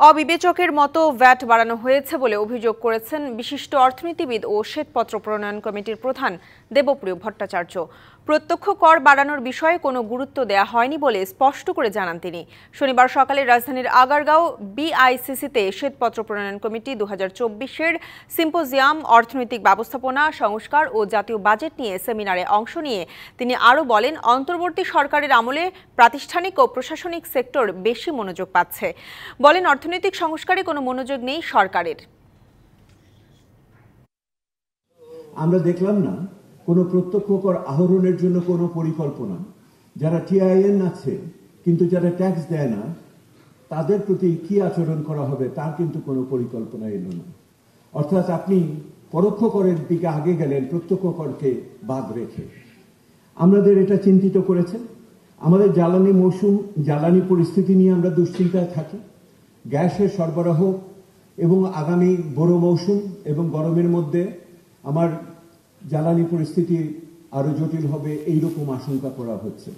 অবিবেচকের মতো ভ্যাট বাড়ানো হয়েছে বলে অভিযোগ করেছেন বিশিষ্ট অর্থনীতিবিদ ও শ্বেতপত্র প্রণয়ন কমিটির প্রধান দেবপ্রিয় ভট্টাচার্য। প্রত্যক্ষ কর বাড়ানোর বিষয়ে কোনো গুরুত্ব দেয়া হয়নি বলে স্পষ্ট করে জানান তিনি। শনিবার সকালে রাজধানীর আগারগাঁও বিআইসিসিতে শ্বেতপত্র প্রণয়ন কমিটি 2024-এর সিম্পোজিয়াম অর্থনৈতিক ব্যবস্থাপনা, সংস্কার ও জাতীয় বাজেট নিয়ে সেমিনারে অংশ নিয়ে তিনি আরও বলেন, অন্তর্বর্তী সরকারের আমলে প্রাতিষ্ঠানিক ও প্রশাসনিক সেক্টর বেশি মনোযোগ পাচ্ছে। বলেন, অর্থনৈতিক সংস্কারে কোনো মনোযোগ নেই সরকারের। আমরা দেখলাম না কোনো প্রত্যক্ষ কর আহরণের জন্য কোনো পরিকল্পনা। যারা টিআইএন আছে কিন্তু যারা ট্যাক্স দেয় না তাদের প্রতি কি আচরণ করা হবে তার কিন্তু কোনো পরিকল্পনা এলো না। অর্থাৎ আপনি পরোক্ষ করের দিকে আগে গেলেন প্রত্যক্ষ করকে বাদ রেখে। আমাদের এটা চিন্তিত করেছে। আমাদের জ্বালানি পরিস্থিতি নিয়ে আমরা দুশ্চিন্তায় থাকি। গ্যাসের সরবরাহ এবং আগামী বড় মৌসুম এবং গরমের মধ্যে আমার জ্বালানি পরিস্থিতি আরো জটিল হবে এইরকম আশঙ্কা করা হচ্ছে।